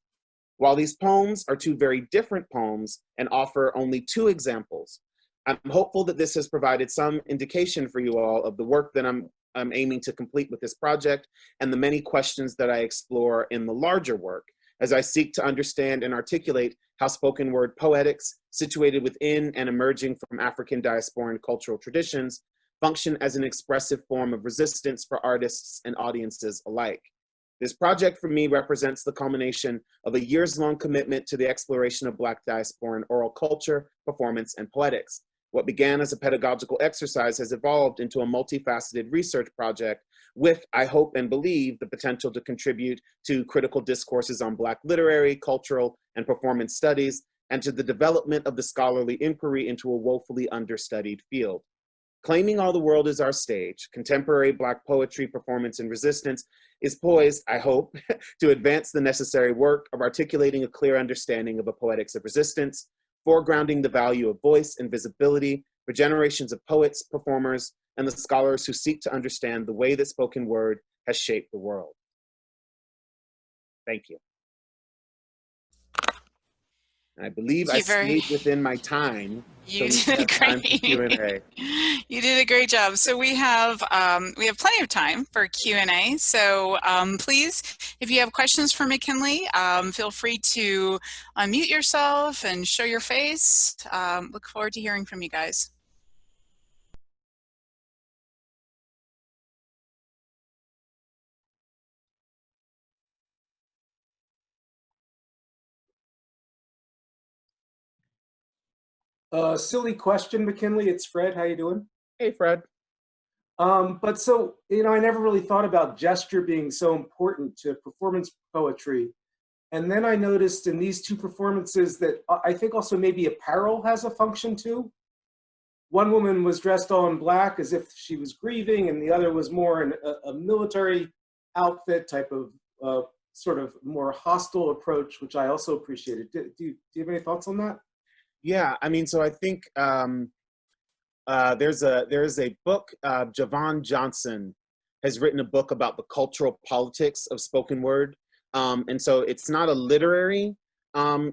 While these poems are two very different poems and offer only two examples, I'm hopeful that this has provided some indication for you all of the work that I'm aiming to complete with this project and the many questions that I explore in the larger work as I seek to understand and articulate how spoken word poetics, situated within and emerging from African diasporan cultural traditions, function as an expressive form of resistance for artists and audiences alike. This project for me represents the culmination of a years-long commitment to the exploration of Black diasporan oral culture, performance, and poetics. What began as a pedagogical exercise has evolved into a multifaceted research project with, I hope and believe, the potential to contribute to critical discourses on Black literary, cultural, and performance studies, and to the development of the scholarly inquiry into a woefully understudied field. Claiming all the world is our stage, contemporary Black poetry, performance, and resistance is poised, I hope, to advance the necessary work of articulating a clear understanding of a poetics of resistance, foregrounding the value of voice and visibility for generations of poets, performers, and the scholars who seek to understand the way that spoken word has shaped the world. Thank you. I believe I stayed within my time. You did a great. You did a great job. So we have plenty of time for Q&A. So please, if you have questions for McKinley, feel free to unmute yourself and show your face. Look forward to hearing from you guys. Silly question, McKinley. It's Fred. How you doing? Hey, Fred. But so, I never really thought about gesture being so important to performance poetry. And then I noticed in these two performances that I think also maybe apparel has a function too. One woman was dressed all in black as if she was grieving, and the other was more in a military outfit type of sort of more hostile approach, which I also appreciated. Do you have any thoughts on that? Yeah, I mean, so I think there's a book, Javon Johnson has written a book about the cultural politics of spoken word. And so it's not a literary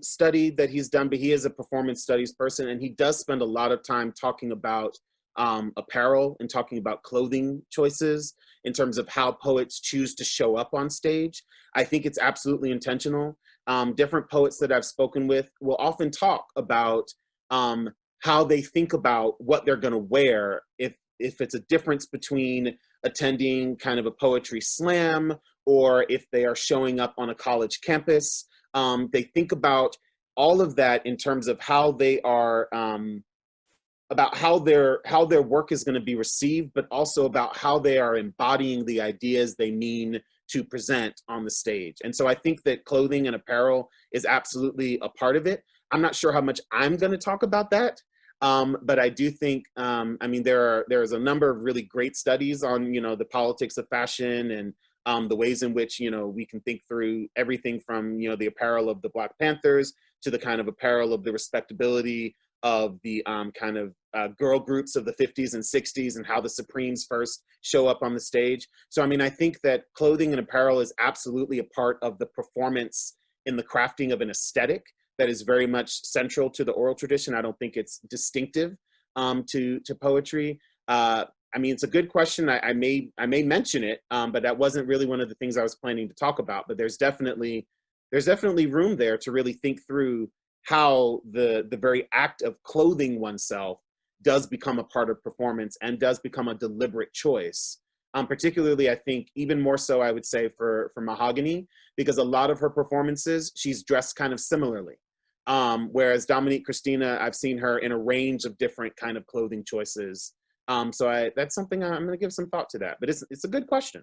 study that he's done, but he is a performance studies person, and he does spend a lot of time talking about apparel and talking about clothing choices in terms of how poets choose to show up on stage. I think it's absolutely intentional. Different poets that I've spoken with will often talk about how they think about what they're going to wear if it's a difference between attending kind of a poetry slam or if they are showing up on a college campus. They think about all of that in terms of how they are, about how their work is going to be received, but also about how they are embodying the ideas they mean to present on the stage. And so I think that clothing and apparel is absolutely a part of it. I'm not sure how much I'm going to talk about that, but I do think, I mean, there's a number of really great studies on, the politics of fashion and the ways in which, we can think through everything from, the apparel of the Black Panthers to the kind of apparel of the respectability of the kind of girl groups of the 50s and 60s and how the Supremes first show up on the stage. So, I mean, I think that clothing and apparel is absolutely a part of the performance in the crafting of an aesthetic that is very much central to the oral tradition. I don't think it's distinctive to poetry. I mean, it's a good question. I may mention it, but that wasn't really one of the things I was planning to talk about. But there's definitely room there to really think through how the very act of clothing oneself does become a part of performance and does become a deliberate choice. Particularly, I think, even more so, I would say, for Mahogany, because a lot of her performances, she's dressed kind of similarly. Whereas Dominique Christina, I've seen her in a range of different kind of clothing choices. So that's something I'm going to give some thought to that. But it's a good question.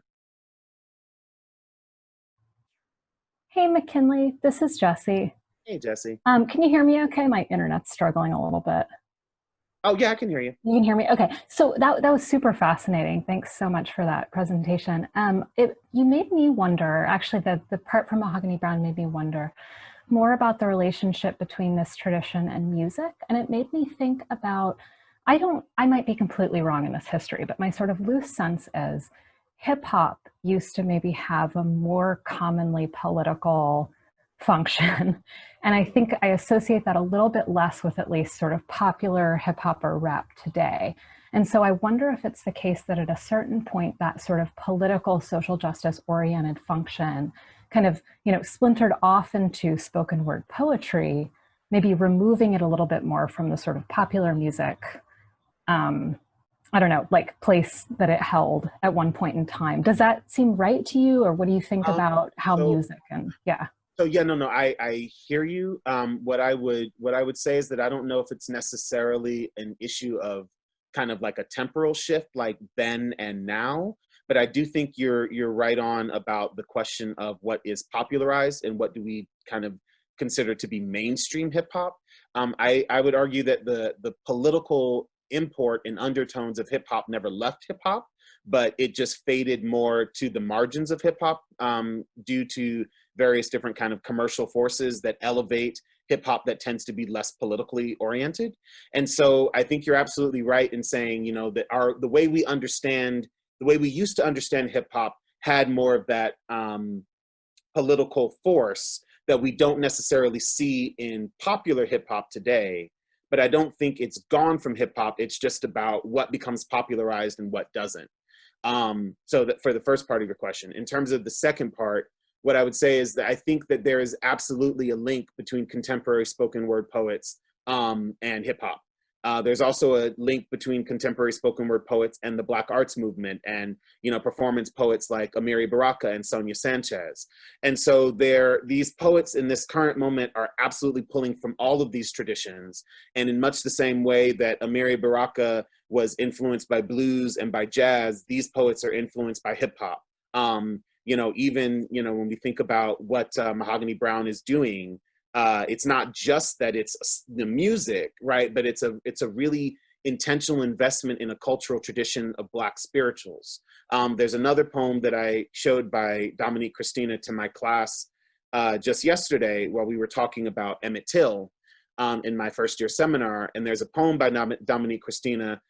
Hey, McKinley, this is Jessie. Hey, Jessie. Can you hear me okay? My internet's struggling a little bit. Oh, yeah, I can hear you. You can hear me? Okay. So that was super fascinating. Thanks so much for that presentation. You made me wonder, actually, the part from Mahogany Brown made me wonder more about the relationship between this tradition and music. And it made me think about, I might be completely wrong in this history, but my sort of loose sense is hip hop used to maybe have a more commonly political function. And I think I associate that a little bit less with at least sort of popular hip hop or rap today. And so I wonder if it's the case that at a certain point, that sort of political, social justice oriented function kind of, splintered off into spoken word poetry, maybe removing it a little bit more from the sort of popular music, I don't know, like place that it held at one point in time. Does that seem right to you? Or what do you think about how music and, yeah. So yeah, no, I hear you. What I would say is that I don't know if it's necessarily an issue of kind of like a temporal shift, like then and now, But I do think you're right on about the question of what is popularized and what do we kind of consider to be mainstream hip hop. I would argue that the political import and undertones of hip hop never left hip hop, but it just faded more to the margins of hip hop due to various different kind of commercial forces that elevate hip hop that tends to be less politically oriented. And so I think you're absolutely right in saying, you know, that the way we used to understand hip hop had more of that political force that we don't necessarily see in popular hip hop today. But I don't think it's gone from hip hop. It's just about what becomes popularized and what doesn't. So that for the first part of your question. In terms of the second part, what I would say is that I think that there is absolutely a link between contemporary spoken word poets and hip hop. There's also a link between contemporary spoken word poets and the Black arts movement and, you know, performance poets like Amiri Baraka and Sonia Sanchez. And so these poets in this current moment are absolutely pulling from all of these traditions. And in much the same way that Amiri Baraka was influenced by blues and by jazz, these poets are influenced by hip hop. You know, even, you know, when we think about what Mahogany Browne is doing, it's not just that it's the music, right? But it's a really intentional investment in a cultural tradition of Black spirituals. There's another poem that I showed by Dominique Christina to my class just yesterday while we were talking about Emmett Till in my first year seminar. And there's a poem by Dominique Christina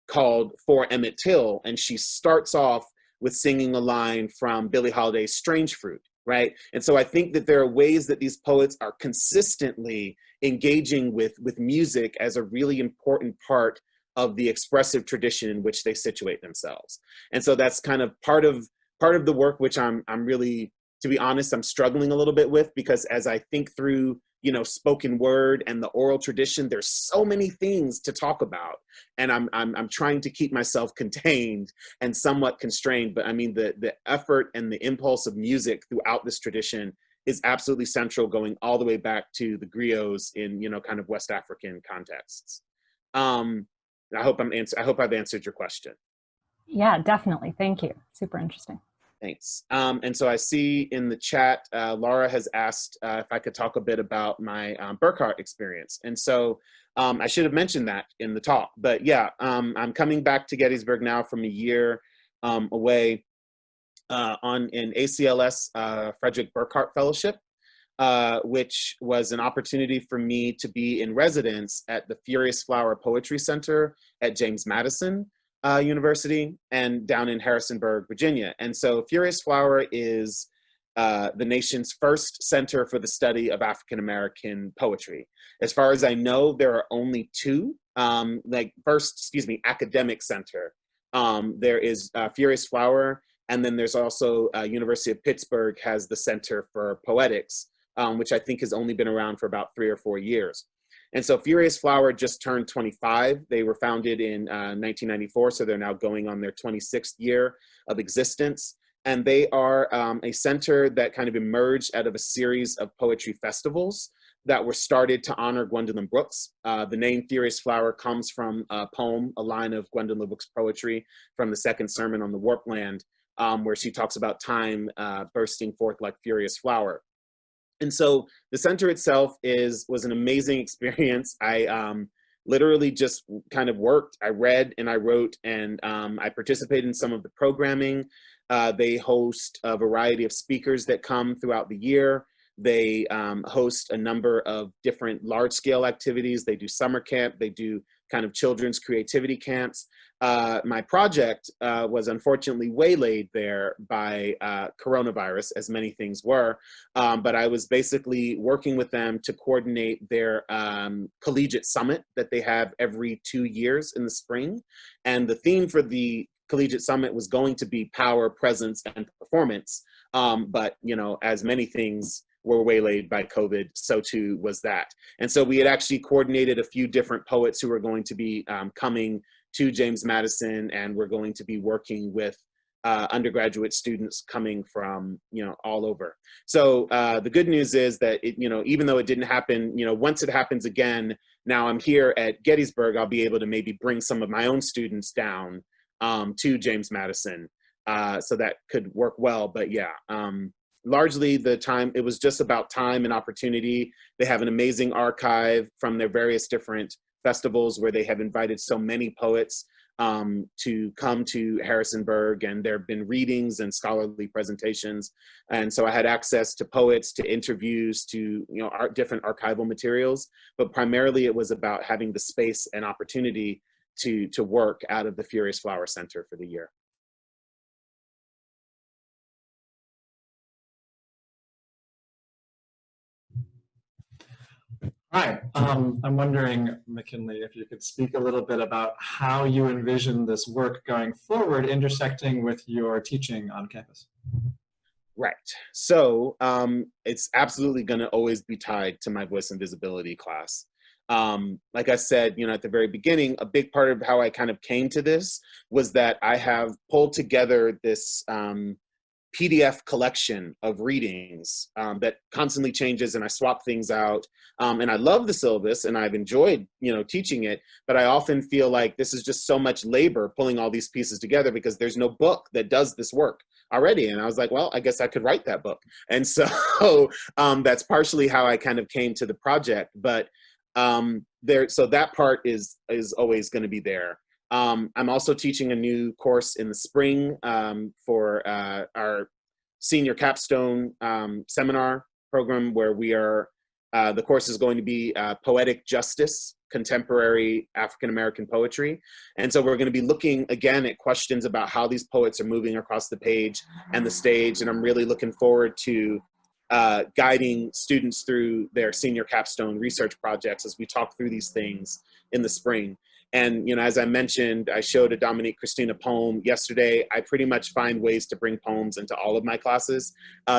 called For Emmett Till. And she starts off with singing a line from Billie Holiday's Strange Fruit. Right. And so I think that there are ways that these poets are consistently engaging with music as a really important part of the expressive tradition in which they situate themselves. And so that's kind of part of the work, which I'm really, to be honest, I'm struggling a little bit with, because as I think through, you know, spoken word and the oral tradition, there's so many things to talk about. And I'm trying to keep myself contained and somewhat constrained. But I mean, the effort and the impulse of music throughout this tradition is absolutely central, going all the way back to the griots in, you know, kind of West African contexts. I hope I've answered your question. Yeah, definitely. Thank you. Super interesting. Thanks. And so I see in the chat, Laura has asked if I could talk a bit about my Burkhart experience. And so I should have mentioned that in the talk, but yeah, I'm coming back to Gettysburg now from a year away on an ACLS Frederick Burkhart Fellowship, which was an opportunity for me to be in residence at the Furious Flower Poetry Center at James Madison University and down in Harrisonburg, Virginia. And so Furious Flower is the nation's first center for the study of African-American poetry. As far as I know, there are only two, academic center. There is Furious Flower, and then there's also University of Pittsburgh has the Center for Poetics, which I think has only been around for about 3 or 4 years. And so Furious Flower just turned 25. They were founded in 1994, so they're now going on their 26th year of existence. And they are a center that kind of emerged out of a series of poetry festivals that were started to honor Gwendolyn Brooks. The name Furious Flower comes from a poem, a line of Gwendolyn Brooks' poetry from the Second Sermon on the Warpland, where she talks about time bursting forth like furious flower. And so the center itself was an amazing experience. I literally just kind of worked. I read and I wrote, and I participated in some of the programming. They host a variety of speakers that come throughout the year. They host a number of different large-scale activities. They do summer camp. They do kind of children's creativity camps. My project was unfortunately waylaid there by coronavirus, as many things were, but I was basically working with them to coordinate their collegiate summit that they have every 2 years in the spring. And the theme for the collegiate summit was going to be power, presence, and performance. But, you know, as many things were waylaid by COVID, so too was that. And so we had actually coordinated a few different poets who were going to be coming to James Madison, and we're going to be working with undergraduate students coming from, you know, all over. So the good news is that, you know, even though it didn't happen, you know, once it happens again, now I'm here at Gettysburg, I'll be able to maybe bring some of my own students down to James Madison So that could work well, but yeah. Largely it was just about time and opportunity. They have an amazing archive from their various different festivals where they have invited so many poets to come to Harrisonburg, and there have been readings and scholarly presentations. And so I had access to poets, to interviews, to different archival materials, but primarily it was about having the space and opportunity to work out of the Furious Flower Center for the year. Hi, I'm wondering, McKinley, if you could speak a little bit about how you envision this work going forward, intersecting with your teaching on campus. Right. So it's absolutely going to always be tied to my voice and visibility class. Like I said, at the very beginning, a big part of how I kind of came to this was that I have pulled together this PDF collection of readings that constantly changes, and I swap things out. And I love the syllabus and I've enjoyed, teaching it, but I often feel like this is just so much labor pulling all these pieces together because there's no book that does this work already. And I was like, well, I guess I could write that book. And so that's partially how I kind of came to the project, but so that part is always going to be there. I'm also teaching a new course in the spring for our senior capstone seminar program, where we are, the course is going to be Poetic Justice, Contemporary African-American Poetry. And so we're going to be looking again at questions about how these poets are moving across the page and the stage. And I'm really looking forward to guiding students through their senior capstone research projects as we talk through these things in the spring. And, as I mentioned, I showed a Dominique Christina poem yesterday. I pretty much find ways to bring poems into all of my classes.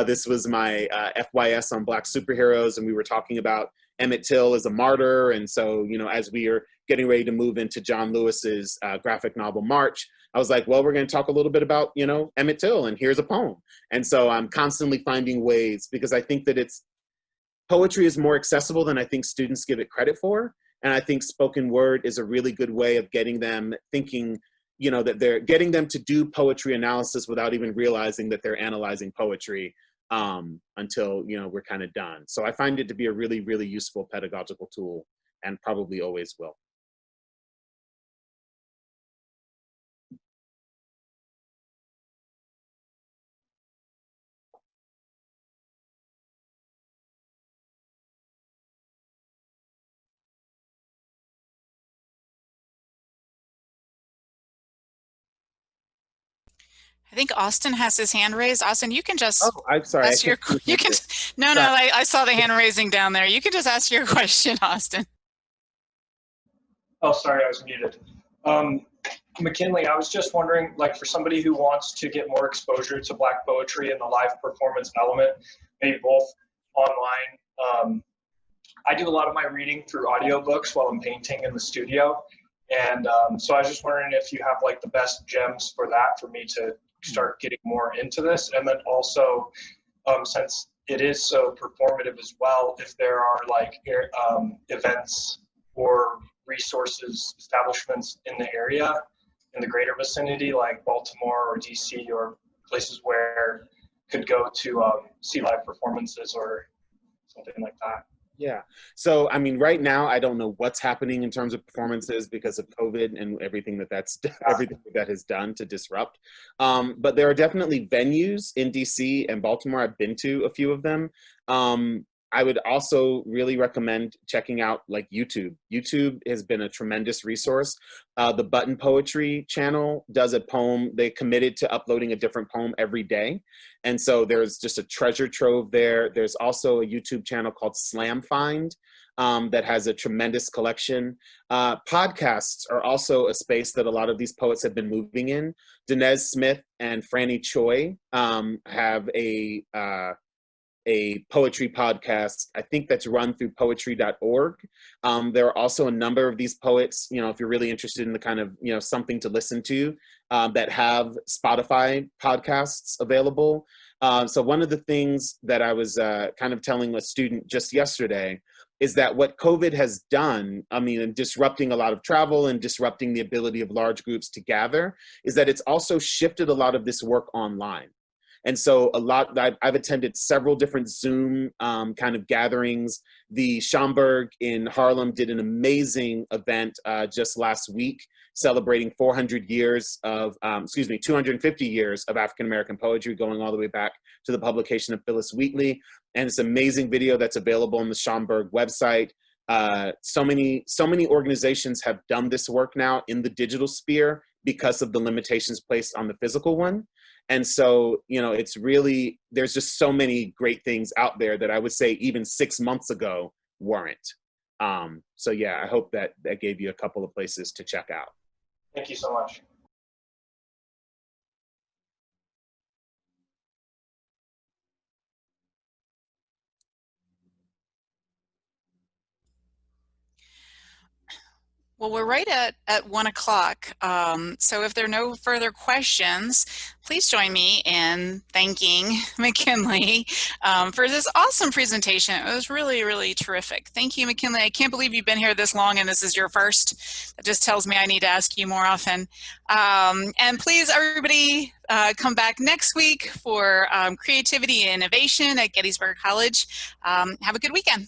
This was my FYS on Black superheroes, and we were talking about Emmett Till as a martyr. And so, as we are getting ready to move into John Lewis's graphic novel March, I was like, well, we're going to talk a little bit about, Emmett Till, and here's a poem. And so I'm constantly finding ways, because I think that poetry is more accessible than I think students give it credit for. And I think spoken word is a really good way of getting them thinking, that they're getting them to do poetry analysis without even realizing that they're analyzing poetry until, we're kind of done. So I find it to be a really, really useful pedagogical tool, and probably always will. I think Austin has his hand raised. Austin, you can just I'm sorry. ask your, you can, no, I saw the hand raising down there. You can just ask your question, Austin. Oh, sorry, I was muted. McKinley, I was just wondering, like, for somebody who wants to get more exposure to Black poetry and the live performance element, maybe both online. I do a lot of my reading through audiobooks while I'm painting in the studio. And so I was just wondering if you have like the best gems for that for me to start getting more into this. And then also, since it is so performative as well, if there are like events or resources, establishments in the area, in the greater vicinity, like Baltimore or DC, or places where could go to see live performances or something like that. Yeah. So, I mean, right now, I don't know what's happening in terms of performances because of COVID and everything everything that has done to disrupt. But there are definitely venues in DC and Baltimore. I've been to a few of them. I would also really recommend checking out like YouTube. YouTube has been a tremendous resource. The Button Poetry channel does a poem. They committed to uploading a different poem every day. And so there's just a treasure trove there. There's also a YouTube channel called Slam Find that has a tremendous collection. Podcasts are also a space that a lot of these poets have been moving in. Dinez Smith and Franny Choi have a poetry podcast, I think that's run through poetry.org. There are also a number of these poets, if you're really interested in the kind of, something to listen to, that have Spotify podcasts available. So one of the things that I was kind of telling a student just yesterday is that what COVID has done, I mean, and disrupting a lot of travel and disrupting the ability of large groups to gather, is that it's also shifted a lot of this work online. And so I've attended several different Zoom kind of gatherings. The Schomburg in Harlem did an amazing event just last week, celebrating 400 years of, 250 years of African-American poetry, going all the way back to the publication of Phyllis Wheatley. And it's an amazing video that's available on the Schomburg website. So many organizations have done this work now in the digital sphere because of the limitations placed on the physical one. And so, you know, it's really, there's just so many great things out there that I would say even 6 months ago weren't. So yeah, I hope that gave you a couple of places to check out. Thank you so much. Well, we're right at 1 o'clock. So if there are no further questions, please join me in thanking McKinley for this awesome presentation. It was really, really terrific. Thank you, McKinley. I can't believe you've been here this long and this is your first. That just tells me I need to ask you more often. And please, everybody, come back next week for Creativity and Innovation at Gettysburg College. Have a good weekend.